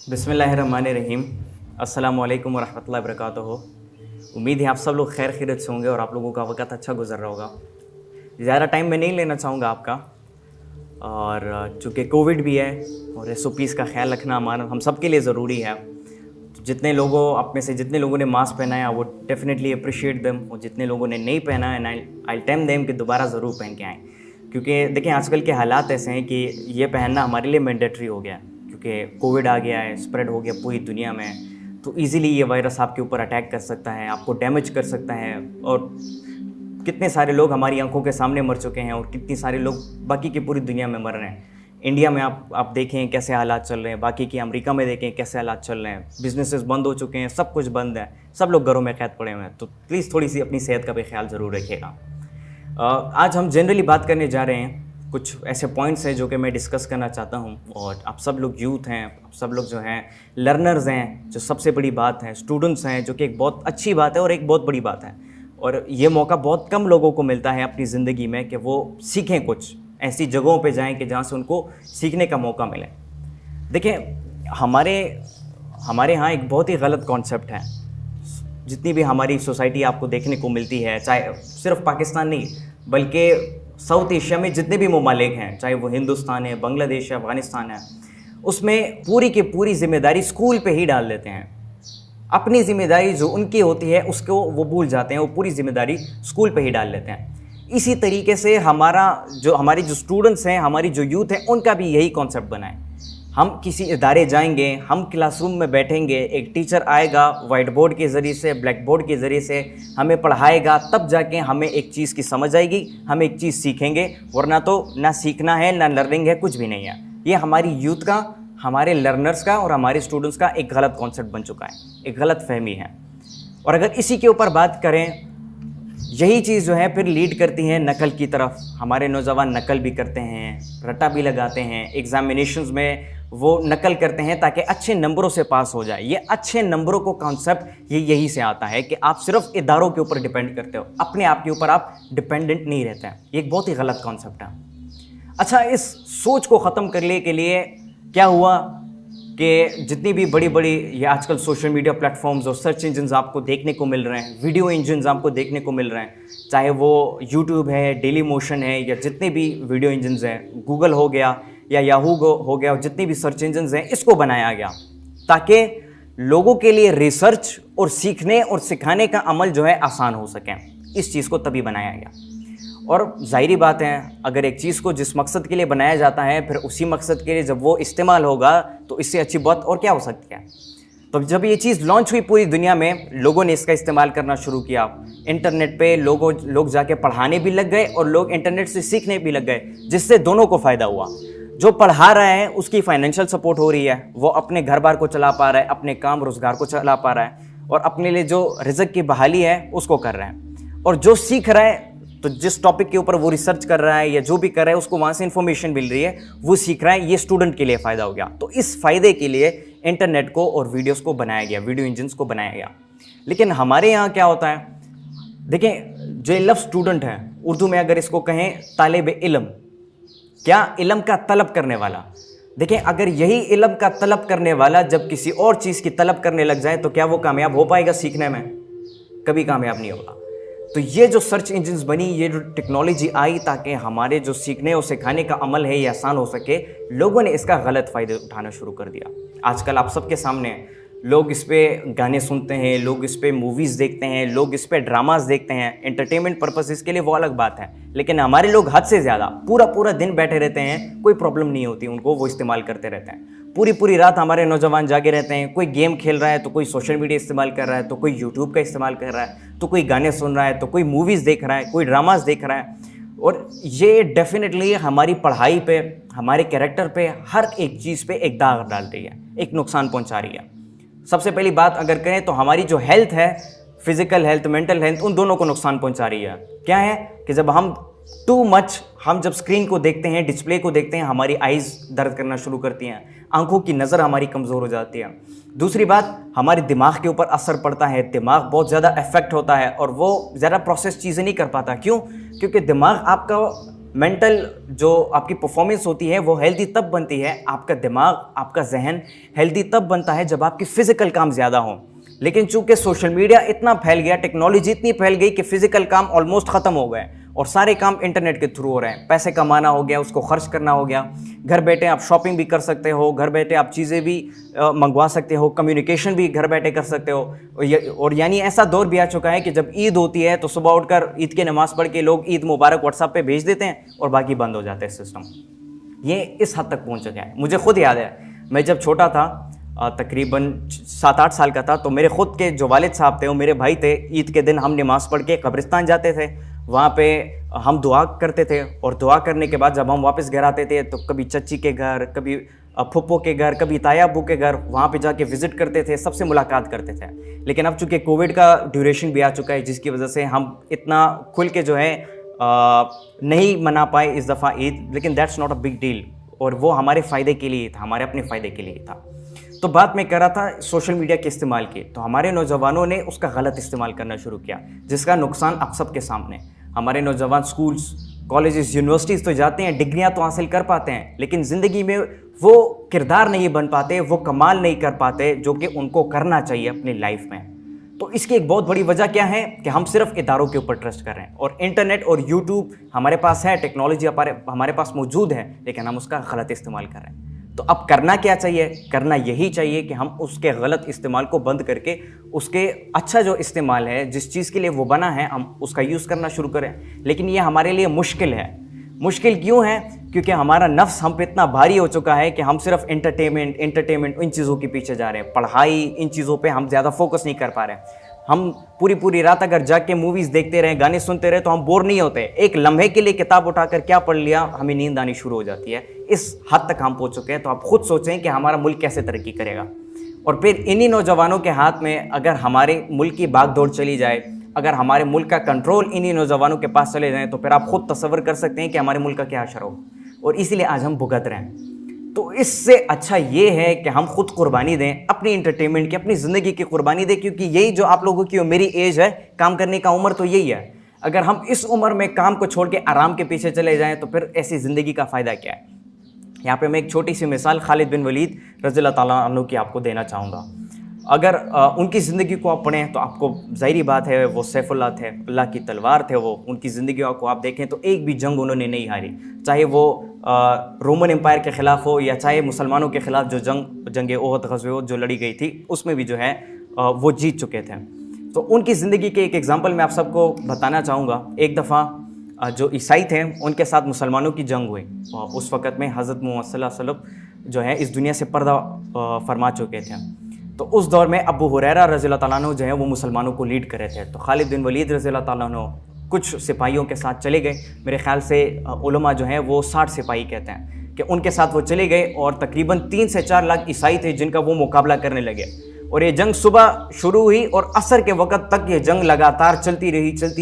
बिस्मिल्लाहिर्रहमानिर्रहीम। अस्सलाम वालेकुम वरहमतुल्लाहि वबरकातुहू। उम्मीद है आप सब लोग खैर खैरियत से होंगे और आप लोगों का वक़्त अच्छा गुजर रहा होगा। ज़्यादा टाइम मैं नहीं लेना चाहूँगा आपका, और चूँकि कोविड भी है और एसओपीज़ का ख्याल रखना हमारा हम सब के लिए ज़रूरी है। तो जितने लोगों आप में से जितने लोगों ने मास्क पहना है वो डेफिनेटली अप्रिशिएट देम, और जितने लोगों ने नहीं पहना है आई टेम देम कि दोबारा ज़रूर पहन के आएँ। क्योंकि देखें आजकल के हालात ऐसे हैं कि ये पहनना हमारे लिए मैंडेटरी हो गया है, क्योंकि कोविड आ गया है, स्प्रेड हो गया पूरी दुनिया में। तो इजीली ये वायरस आपके ऊपर अटैक कर सकता है, आपको डैमेज कर सकता है। और कितने सारे लोग हमारी आंखों के सामने मर चुके हैं और कितने सारे लोग बाकी की पूरी दुनिया में मर रहे हैं। इंडिया में आप देखें कैसे हालात चल रहे हैं, बाकी की अमेरिका में देखें कैसे हालात चल रहे हैं। बिजनेसेस बंद हो चुके हैं, सब कुछ बंद है, सब लोग घरों में कैद पड़े हुए हैं। तो प्लीज़ थोड़ी सी अपनी सेहत का भी ख्याल ज़रूर रखिएगा। आज हम जनरली बात करने जा रहे हैं, कुछ ऐसे पॉइंट्स हैं जो कि मैं डिस्कस करना चाहता हूं। और आप सब लोग यूथ हैं, आप सब लोग जो हैं लर्नर्स हैं, जो सबसे बड़ी बात है, स्टूडेंट्स हैं, जो कि एक बहुत अच्छी बात है और एक बहुत बड़ी बात है। और ये मौका बहुत कम लोगों को मिलता है अपनी ज़िंदगी में कि वो सीखें, कुछ ऐसी जगहों पे जाएं कि जहाँ से उनको सीखने का मौका मिले। देखिए हमारे यहाँ एक बहुत ही गलत कॉन्सेप्ट है। जितनी भी हमारी सोसाइटी आपको देखने को मिलती है, चाहे सिर्फ पाकिस्तान नहीं बल्कि साउथ एशिया में जितने भी ममालिक हैं, चाहे वो हिंदुस्तान है, बांग्लादेश है, अफ़गानिस्तान है, उसमें पूरी की पूरी ज़िम्मेदारी स्कूल पे ही डाल देते हैं। अपनी ज़िम्मेदारी जो उनकी होती है उसको वो भूल जाते हैं, वो पूरी ज़िम्मेदारी स्कूल पे ही डाल लेते हैं। इसी तरीके से हमारे जो स्टूडेंट्स हैं, हमारी जो यूथ है, उनका भी यही कॉन्सेप्ट बना है। हम किसी इदारे जाएंगे, हम क्लासरूम में बैठेंगे, एक टीचर आएगा वाइट बोर्ड के ज़रिए से, ब्लैक बोर्ड के ज़रिए से हमें पढ़ाएगा, तब जाके हमें एक चीज़ की समझ आएगी, हम एक चीज़ सीखेंगे। वरना तो ना सीखना है ना लर्निंग है, कुछ भी नहीं है। ये हमारी यूथ का, हमारे लर्नर्स का और हमारे स्टूडेंट्स का एक गलत कॉन्सेप्ट बन चुका है, एक गलत फहमी है। और अगर इसी के ऊपर बात करें, यही चीज़ जो है फिर लीड करती है नकल की तरफ। हमारे नौजवान नकल भी करते हैं, रट्टा भी लगाते हैं, एग्जामिनेशंस में वो नकल करते हैं ताकि अच्छे नंबरों से पास हो जाए। ये अच्छे नंबरों को कॉन्सेप्ट यही से आता है कि आप सिर्फ इदारों के ऊपर डिपेंड करते हो, अपने आप के ऊपर आप डिपेंडेंट नहीं रहते हैं। ये एक बहुत ही गलत कॉन्सेप्ट है। अच्छा, इस सोच को ख़त्म करने के लिए क्या हुआ कि जितनी भी बड़ी बड़ी ये आजकल सोशल मीडिया प्लेटफॉर्म्स और सर्च इंजन्स आपको देखने को मिल रहे हैं, वीडियो इंजन्स आपको देखने को मिल रहे हैं, चाहे वो यूट्यूब है, डेली मोशन है, या जितने भी वीडियो इंजन्स हैं, गूगल हो गया या याहू हो गया, और जितने भी सर्च इंजन्स हैं, इसको बनाया गया ताकि लोगों के लिए रिसर्च और सीखने और सिखाने का अमल जो है आसान हो सके। इस चीज़ को तभी बनाया गया। और ज़ाहिरी बात है, अगर एक चीज़ को जिस मकसद के लिए बनाया जाता है, फिर उसी मकसद के लिए जब वो इस्तेमाल होगा तो इससे अच्छी बात और क्या हो सकती है। तो जब ये चीज़ लॉन्च हुई पूरी दुनिया में, लोगों ने इसका इस्तेमाल करना शुरू किया। इंटरनेट पे लोग जाके पढ़ाने भी लग गए और लोग इंटरनेट से सीखने भी लग गए, जिससे दोनों को फ़ायदा हुआ। जो पढ़ा रहा है उसकी फाइनेंशियल सपोर्ट हो रही है, वो अपने घर बार को चला पा रहा है, अपने काम रोज़गार को चला पा रहा है, और अपने लिए जो रिज़्क की बहाली है उसको कर रहा है। और जो सीख रहा है, तो जिस टॉपिक के ऊपर वो रिसर्च कर रहा है या जो भी कर रहा है, उसको वहाँ से इन्फॉर्मेशन मिल रही है, वो सीख रहा है, ये स्टूडेंट के लिए फ़ायदा हो गया। तो इस फ़ायदे के लिए इंटरनेट को और वीडियोस को बनाया गया, वीडियो इंजन्स को बनाया गया। लेकिन हमारे यहाँ क्या होता है, देखें, जो लफ्ज़ स्टूडेंट है, उर्दू में अगर इसको कहें तालिब इल्म, क्या इल्म का तलब करने वाला। देखें, अगर यही इल्म का तलब करने वाला जब किसी और चीज़ की तलब करने लग जाए तो क्या वो कामयाब हो पाएगा सीखने में? कभी कामयाब नहीं होगा। तो ये जो सर्च इंजन्स बनी, ये जो टेक्नोलॉजी आई ताकि हमारे जो सीखने और सिखाने का अमल है ये आसान हो सके, लोगों ने इसका गलत फ़ायदा उठाना शुरू कर दिया। आजकल आप सबके सामने लोग इस पे गाने सुनते हैं, लोग इस पे मूवीज़ देखते हैं, लोग इस पे ड्रामास देखते हैं। एंटरटेनमेंट पर्पसेस के लिए वो अलग बात है, लेकिन हमारे लोग हद से ज़्यादा पूरा दिन बैठे रहते हैं, कोई प्रॉब्लम नहीं होती उनको, वो इस्तेमाल करते रहते हैं। पूरी रात हमारे नौजवान जागे रहते हैं, कोई गेम खेल रहा है तो कोई सोशल मीडिया इस्तेमाल कर रहा है, तो कोई यूट्यूब का इस्तेमाल कर रहा है, तो कोई गाने सुन रहा है, तो कोई मूवीज़ देख रहा है, कोई ड्रामास देख रहा है। और ये डेफिनेटली हमारी पढ़ाई पे, हमारे कैरेक्टर पे, हर एक चीज़ पे एक दाग डाल रही है, एक नुकसान पहुंचा रही है। सबसे पहली बात अगर करें तो हमारी जो हेल्थ है, फिज़िकल हेल्थ, मेंटल हेल्थ, उन दोनों को नुकसान पहुंचा रही है। क्या है कि जब हम जब स्क्रीन को देखते हैं, डिस्प्ले को देखते हैं, हमारी आइज़ दर्द करना शुरू करती हैं, आंखों की नज़र हमारी कमज़ोर हो जाती है। दूसरी बात, हमारे दिमाग के ऊपर असर पड़ता है, दिमाग बहुत ज़्यादा अफेक्ट होता है और वो ज़्यादा प्रोसेस चीज़ें नहीं कर पाता। क्यों? क्योंकि दिमाग आपका मेंटल जो आपकी परफॉर्मेंस होती है वो हेल्दी तब बनती है, आपका दिमाग, आपका जहन हेल्दी तब बनता है जब आपकी फिजिकल काम ज़्यादा हो। लेकिन चूंकि सोशल मीडिया इतना फैल गया, टेक्नोलॉजी इतनी फैल गई कि फिजिकल काम ऑलमोस्ट ख़त्म हो गए और सारे काम इंटरनेट के थ्रू हो रहे हैं। पैसे कमाना हो गया, उसको खर्च करना हो गया, घर बैठे आप शॉपिंग भी कर सकते हो, घर बैठे आप चीज़ें भी मंगवा सकते हो, कम्युनिकेशन भी घर बैठे कर सकते हो। और यानी ऐसा दौर भी आ चुका है कि जब ईद होती है तो सुबह उठकर ईद की नमाज़ पढ़ के लोग ईद मुबारक व्हाट्सएप पे भेज देते हैं और बाकी बंद हो जाते हैं सिस्टम। ये इस हद तक पहुँच चुका है। मुझे खुद याद है, मैं जब छोटा था, तकरीबन 7-8 साल का था, तो मेरे ख़ुद के जो वालिद साहब थे वो मेरे भाई थे। ईद के दिन हम नमाज़ पढ़ के कब्रिस्तान जाते थे, वहाँ पे हम दुआ करते थे और दुआ करने के बाद जब हम वापस घर आते थे तो कभी चच्ची के घर, कभी फुप्पो के घर, कभी ताया अब्बू के घर, वहाँ पे जाके विज़िट करते थे, सबसे मुलाकात करते थे। लेकिन अब चूँकि कोविड का ड्यूरेशन भी आ चुका है, जिसकी वजह से हम इतना खुल के जो है नहीं मना पाए इस दफ़ा ईद, लेकिन that's not a big deal, और वो हमारे फ़ायदे के लिए था, हमारे अपने फ़ायदे के लिए था। तो बात मैं कर रहा था सोशल मीडिया के इस्तेमाल की, तो हमारे नौजवानों ने उसका गलत इस्तेमाल करना शुरू किया, जिसका नुकसान आप सबके सामने। हमारे नौजवान स्कूल्स, कॉलेजेस, यूनिवर्सिटीज़ तो जाते हैं, डिग्रियां तो हासिल कर पाते हैं, लेकिन ज़िंदगी में वो किरदार नहीं बन पाते, वो कमाल नहीं कर पाते जो कि उनको करना चाहिए अपनी लाइफ में। तो इसकी एक बहुत बड़ी वजह क्या है कि हम सिर्फ इदारों के ऊपर ट्रस्ट कर रहे हैं, और इंटरनेट और यूट्यूब हमारे पास है, टेक्नोलॉजी हमारे पास मौजूद है, लेकिन हम उसका गलत इस्तेमाल कर रहे हैं। तो अब करना क्या चाहिए? करना यही चाहिए कि हम उसके गलत इस्तेमाल को बंद करके उसके अच्छा जो इस्तेमाल है, जिस चीज़ के लिए वो बना है, हम उसका यूज़ करना शुरू करें। लेकिन ये हमारे लिए मुश्किल है। मुश्किल क्यों है? क्योंकि हमारा नफ्स हम पे इतना भारी हो चुका है कि हम सिर्फ एंटरटेनमेंट इन चीज़ों के पीछे जा रहे हैं। पढ़ाई, इन चीज़ों पे हम ज़्यादा फोकस नहीं कर पा रहे। हम पूरी रात अगर जाग के मूवीज़ देखते रहें, गाने सुनते रहे, तो हम बोर नहीं होते। एक लम्हे के लिए किताब उठाकर क्या पढ़ लिया, हमें नींद आनी शुरू हो जाती है। इस हद तक हम पहुँच चुके हैं। तो आप खुद सोचें कि हमारा मुल्क कैसे तरक्की करेगा। और फिर इन्हीं नौजवानों के हाथ में अगर हमारे मुल्क की भागदौड़ चली जाए, अगर हमारे मुल्क का कंट्रोल इन्हीं नौजवानों के पास चले जाए, तो फिर आप खुद तसव्वुर कर सकते हैं कि हमारे मुल्क का क्या असर हो। और इसीलिए आज हम भुगत रहे हैं। तो इससे अच्छा ये है कि हम खुद कुर्बानी दें, अपनी इंटरटेनमेंट की, अपनी ज़िंदगी की कुर्बानी दें, क्योंकि यही जो आप लोगों की और मेरी एज है, काम करने का उम्र तो यही है। अगर हम इस उम्र में काम को छोड़ के आराम के पीछे चले जाएं, तो फिर ऐसी ज़िंदगी का फ़ायदा क्या है? यहाँ पे मैं एक छोटी सी मिसाल खालिद बिन वलीद रज़ियल्लाहु ताला अन्हु की आपको देना चाहूँगा। अगर उनकी ज़िंदगी को आप पढ़ें तो आपको ज़ाहिरी बात है, वो सैफुल्लाह थे, अल्लाह की तलवार थे। वो उनकी ज़िंदगी को आप देखें तो एक भी जंग उन्होंने नहीं हारी, चाहे वो रोमन एम्पायर के ख़िलाफ़ हो या चाहे मुसलमानों के ख़िलाफ़ जो जंग ओहद ग़ज़वा जो लड़ी गई थी, उसमें भी जो है वो जीत चुके थे। तो उनकी ज़िंदगी के एक एग्ज़ाम्पल मैं आप सबको बताना चाहूँगा। एक दफ़ा जो ईसाई थे उनके साथ मुसलमानों की जंग हुई, और उस वक़्त में हज़रत मुहम्मद सल्लल्लाहु अलैहि वसल्लम जो है इस दुनिया से पर्दा फरमा चुके थे। तो उस दौर में अबू हुरैरा रज़ियल्लाहु ताला अन्हु जो है वो मुसलमानों को लीड कर रहे थे। तो खालिद बिन वलीद रज़ियल्लाहु ताला अन्हु कुछ सिपाहियों के साथ चले गए। मेरे ख़्याल से उलमा जो है वो 60 सिपाही कहते हैं कि उनके साथ वो चले गए, और तकरीबन 3 से 4 लाख ईसाई थे जिनका वो मुकाबला करने लगे। और ये जंग सुबह शुरू हुई और असर के वक़्त तक ये जंग लगातार चलती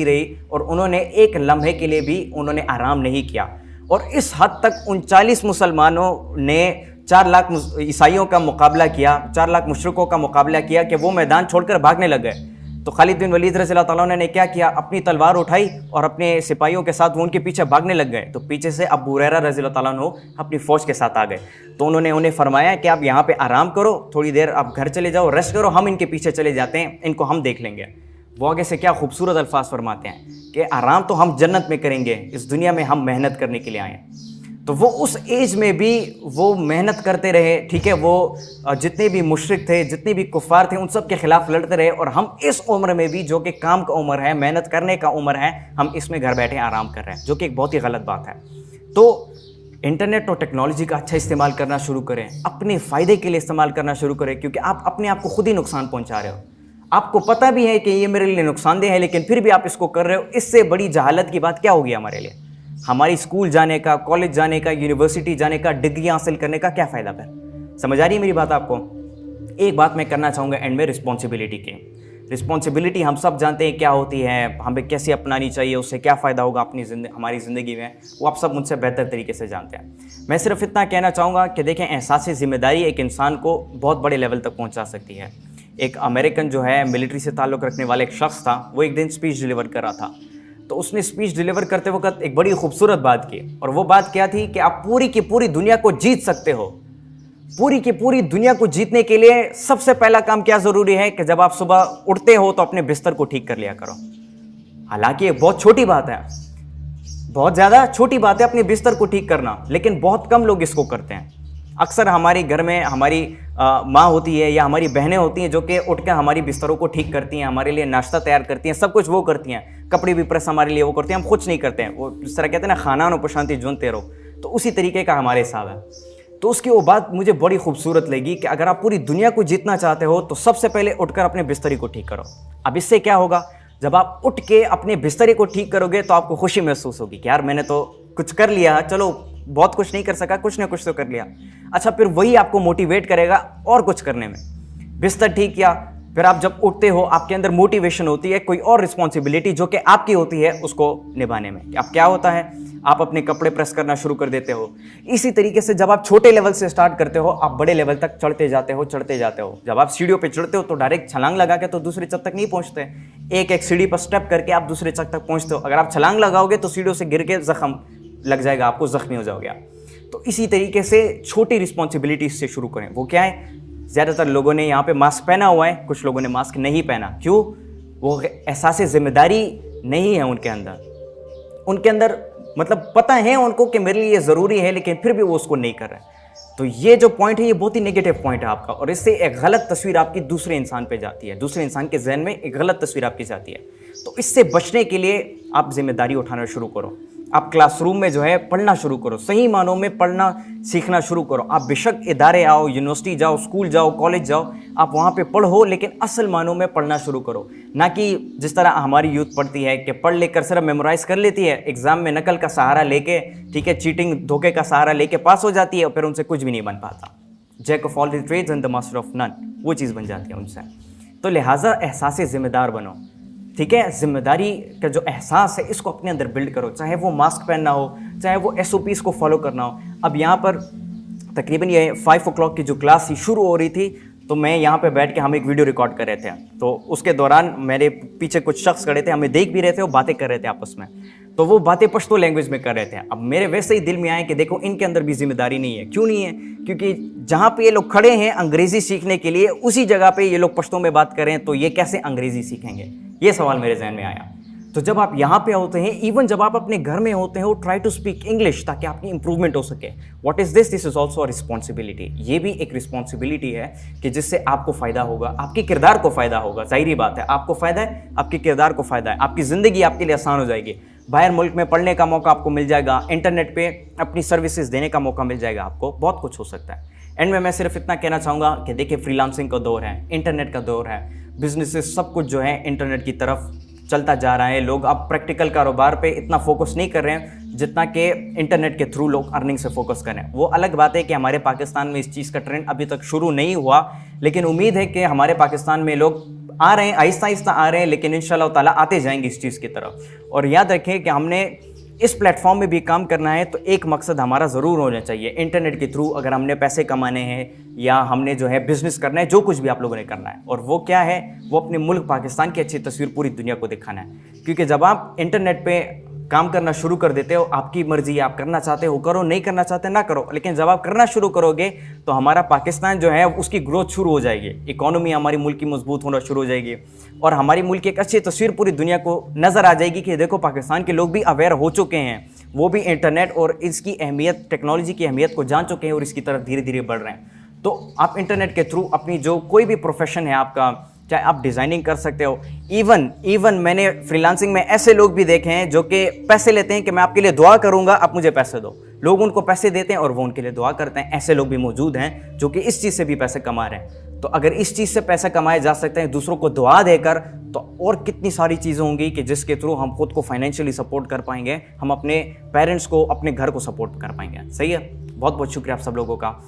रही, और उन्होंने एक लम्हे के लिए भी उन्होंने आराम नहीं किया। और इस हद तक 39 मुसलमानों ने 4 लाख ईसाइयों का मुकाबला किया, 4 लाख मुशरिकों का मुकाबला किया कि वो मैदान छोड़कर भागने लग गए। तो खालिद बिन वलीद रज़ियल्लाहु ताला अन्हु ने क्या किया, अपनी तलवार उठाई और अपने सिपाहियों के साथ वो उनके पीछे भागने लग गए। तो पीछे से अबू हुरैरा रज़ियल्लाहु ताला अन्हु अपनी फ़ौज के साथ आ गए। तो उन्होंने उन्हें फरमाया कि आप यहाँ पे आराम करो, थोड़ी देर आप घर चले जाओ, रेस्ट करो, हम इनके पीछे चले जाते हैं, इनको हम देख लेंगे। वो आगे से क्या खूबसूरत अल्फाज फरमाते हैं कि आराम तो हम जन्नत में करेंगे, इस दुनिया में हम मेहनत करने के लिए आए हैं। तो वो उस एज में भी वो मेहनत करते रहे, ठीक है। वो जितने भी मुशरिक थे, जितने भी कुफ़ार थे, उन सब के ख़िलाफ़ लड़ते रहे। और हम इस उम्र में भी, जो कि काम का उम्र है, मेहनत करने का उम्र है, हम इसमें घर बैठे आराम कर रहे हैं, जो कि एक बहुत ही गलत बात है। तो इंटरनेट और टेक्नोलॉजी का अच्छा इस्तेमाल करना शुरू करें, अपने फ़ायदे के लिए इस्तेमाल करना शुरू करें, क्योंकि आप अपने आप को खुद ही नुकसान पहुँचा रहे हो। आपको पता भी है कि ये मेरे लिए नुकसानदेह है, लेकिन फिर भी आप इसको कर रहे हो। इससे बड़ी जहालत की बात क्या होगी हमारे लिए? हमारी स्कूल जाने का, कॉलेज जाने का, यूनिवर्सिटी जाने का, डिग्री हासिल करने का क्या फ़ायदा? फिर समझ आ रही है मेरी बात आपको? एक बात मैं करना चाहूँगा एंड में, रिस्पॉन्सिबिलिटी की। रिस्पॉन्सिबिलिटी हम सब जानते हैं क्या होती है, हमें कैसे अपनानी चाहिए, उससे क्या फ़ायदा होगा हमारी ज़िंदगी में, वो आप सब मुझसे बेहतर तरीके से जानते हैं। मैं सिर्फ इतना कहना चाहूँगा कि देखें, एहसास ज़िम्मेदारी एक इंसान को बहुत बड़े लेवल तक पहुँचा सकती है। एक अमेरिकन जो है मिलिट्री से ताल्लुक़ रखने वाला एक शख्स था, वो एक दिन स्पीच डिलीवर कर रहा था। तो उसने स्पीच डिलीवर करते वक्त एक बड़ी खूबसूरत बात की, और वो बात क्या थी कि आप पूरी की पूरी दुनिया को जीत सकते हो। पूरी की पूरी दुनिया को जीतने के लिए सबसे पहला काम क्या जरूरी है कि जब आप सुबह उठते हो तो अपने बिस्तर को ठीक कर लिया करो। हालांकि ये बहुत छोटी बात है, बहुत ज्यादा छोटी बात है अपने बिस्तर को ठीक करना, लेकिन बहुत कम लोग इसको करते हैं। अक्सर हमारे घर में हमारी माँ होती है या हमारी बहनें होती हैं जो कि उठकर हमारी बिस्तरों को ठीक करती हैं, हमारे लिए नाश्ता तैयार करती हैं, सब कुछ वो करती हैं, कपड़े भी प्रेस हमारे लिए वो करती हैं, हम कुछ नहीं करते हैं। वो जिस तरह कहते हैं ना, खाना नो प्रशांति जुनते रहो, तो उसी तरीके का हमारे हिसाब है। तो उसकी वो बात मुझे बड़ी खूबसूरत लगी कि अगर आप पूरी दुनिया को जीतना चाहते हो तो सबसे पहले उठकर अपने बिस्तरी को ठीक करो। अब इससे क्या होगा, जब आप उठ के अपने बिस्तरे को ठीक करोगे तो आपको खुशी महसूस होगी कि यार मैंने तो कुछ कर लिया, चलो बहुत कुछ नहीं कर सका, कुछ ना कुछ तो कर लिया। अच्छा, फिर वही आपको मोटिवेट करेगा और कुछ करने में। बिस्तर ठीक किया, फिर आप जब उठते हो आपके अंदर मोटिवेशन होती है कोई और रिस्पॉन्सिबिलिटी जो कि आपकी होती है उसको निभाने में। अब क्या होता है, आप अपने कपड़े प्रेस करना शुरू कर देते हो। इसी तरीके से जब आप छोटे लेवल से स्टार्ट करते हो आप बड़े लेवल तक चढ़ते जाते हो। जब आप सीढ़ियों पे चढ़ते हो तो डायरेक्ट छलांग लगा के तो दूसरी छत तक नहीं पहुंचते, एक एक सीढ़ी पर स्टेप करके आप दूसरे छत तक पहुंचते हो। अगर आप छलांग लगाओगे तो सीढ़ियों से गिर के जख्म लग जाएगा, आपको जख्मी हो जाओगे। तो इसी तरीके से छोटी रिस्पॉन्सिबिलिटी से शुरू करें। वो क्या है, ज़्यादातर लोगों ने यहाँ पे मास्क पहना हुआ है, कुछ लोगों ने मास्क नहीं पहना। क्यों? वो एहसास जिम्मेदारी नहीं है उनके अंदर मतलब पता है उनको कि मेरे लिए ज़रूरी है, लेकिन फिर भी वो उसको नहीं कर रहे हैं। तो ये जो पॉइंट है ये बहुत ही नेगेटिव पॉइंट है आपका, और इससे एक गलत तस्वीर आपकी दूसरे इंसान पे जाती है, दूसरे इंसान के जहन में एक गलत तस्वीर आपकी जाती है। तो इससे बचने के लिए आप जिम्मेदारी उठाना शुरू करो। आप क्लासरूम में जो है पढ़ना शुरू करो, सही मानों में पढ़ना सीखना शुरू करो। आप बेशक इदारे आओ, यूनिवर्सिटी जाओ, स्कूल जाओ, कॉलेज जाओ, आप वहाँ पे पढ़ो, लेकिन असल मानों में पढ़ना शुरू करो। ना कि जिस तरह हमारी यूथ पढ़ती है कि पढ़ लेकर सिर्फ मेमोराइज कर लेती है, एग्जाम में नकल का सहारा लेके, ठीक है, चीटिंग धोखे का सहारा लेके पास हो जाती है, और फिर उनसे कुछ भी नहीं बन पाता। Jack of all the trades and the master of none, वो चीज़ बन जाती है उनसे। तो लिहाजा एहसास जिम्मेदार बनो, ठीक है। जिम्मेदारी का जो एहसास है इसको अपने अंदर बिल्ड करो, चाहे वो मास्क पहनना हो, चाहे वो SOPs को फॉलो करना हो। अब यहाँ पर तकरीबन ये 5 o'clock की जो क्लास थी शुरू हो रही थी, तो मैं यहाँ पे बैठ के हम एक वीडियो रिकॉर्ड कर रहे थे। तो उसके दौरान मेरे पीछे कुछ शख्स खड़े थे, हमें देख भी रहे थे, वो बातें कर रहे थे आपस में। तो वो बातें पश्तो लैंग्वेज में कर रहे थे। अब मेरे वैसे ही दिल में आए कि देखो इनके अंदर भी जिम्मेदारी नहीं है। क्यों नहीं है? क्योंकि जहाँ पे ये लोग खड़े हैं अंग्रेज़ी सीखने के लिए, उसी जगह पे ये लोग पश्तो में बात करें तो ये कैसे अंग्रेज़ी सीखेंगे? ये सवाल मेरे जहन में आया। तो जब आप यहाँ पे होते हैं, इवन जब आप अपने घर में होते हो, ट्राई टू स्पीक इंग्लिश ताकि आपकी इंप्रूवमेंट हो सके। What is this? This is also a responsibility. ये भी एक रिस्पॉन्सिबिलिटी है कि जिससे आपको फ़ायदा होगा, आपके किरदार को फ़ायदा होगा। ज़ाहिरी बात है, आपको फ़ायदा है, आपके किरदार को फ़ायदा है, आपकी ज़िंदगी आपके लिए आसान हो जाएगी। बाहर मुल्क में पढ़ने का मौका आपको मिल जाएगा, इंटरनेट पे अपनी सर्विसेज देने का मौका मिल जाएगा, आपको बहुत कुछ हो सकता है। एंड में मैं सिर्फ इतना कहना चाहूँगा कि देखिए फ्रीलांसिंग का दौर है, इंटरनेट का दौर है, बिजनेसेस सब कुछ जो है इंटरनेट की तरफ चलता जा रहा है। लोग अब प्रैक्टिकल कारोबार पे इतना फोकस नहीं कर रहे हैं जितना कि इंटरनेट के थ्रू लोग अर्निंग से फोकस करें। वो अलग बात है कि हमारे पाकिस्तान में इस चीज़ का ट्रेंड अभी तक शुरू नहीं हुआ, लेकिन उम्मीद है कि हमारे पाकिस्तान में लोग आ रहे हैं, आहिस्ता आहिस्ता आ रहे हैं, लेकिन इंशाल्लाह ताला आते जाएंगे इस चीज़ की तरफ। और याद रखें कि हमने इस प्लेटफॉर्म में भी काम करना है तो एक मकसद हमारा ज़रूर होना चाहिए। इंटरनेट के थ्रू अगर हमने पैसे कमाने हैं या हमने जो है बिज़नेस करना है, जो कुछ भी आप लोगों ने करना है, और वो क्या है, वो अपने मुल्क पाकिस्तान की अच्छी तस्वीर पूरी दुनिया को दिखाना है। क्योंकि जब आप इंटरनेट पे काम करना शुरू कर देते हो, आपकी मर्जी, आप करना चाहते हो करो, नहीं करना चाहते ना करो, लेकिन जब आप करना शुरू करोगे तो हमारा पाकिस्तान जो है उसकी ग्रोथ शुरू हो जाएगी, इकोनॉमी हमारी मुल्क की मजबूत होना शुरू हो जाएगी, और हमारी मुल्क की एक अच्छी तस्वीर पूरी दुनिया को नज़र आ जाएगी कि देखो पाकिस्तान के लोग भी अवेयर हो चुके हैं, वो भी इंटरनेट और इसकी अहमियत, टेक्नोलॉजी की अहमियत को जान चुके हैं और इसकी तरफ धीरे धीरे बढ़ रहे हैं। तो आप इंटरनेट के थ्रू अपनी जो कोई भी प्रोफेशन है आपका, चाहे आप डिज़ाइनिंग कर सकते हो, इवन मैंने फ्रीलांसिंग में ऐसे लोग भी देखे हैं जो कि पैसे लेते हैं कि मैं आपके लिए दुआ करूंगा, आप मुझे पैसे दो। लोग उनको पैसे देते हैं और वो उनके लिए दुआ करते हैं। ऐसे लोग भी मौजूद हैं जो कि इस चीज़ से भी पैसे कमा रहे हैं। तो अगर इस चीज़ से पैसे कमाए जा सकते हैं दूसरों को दुआ देकर, तो और कितनी सारी चीज़ें होंगी कि जिसके थ्रू हम खुद को फाइनेंशियली सपोर्ट कर पाएंगे, हम अपने पेरेंट्स को, अपने घर को सपोर्ट कर पाएंगे। सही है, बहुत बहुत शुक्रिया आप सब लोगों का।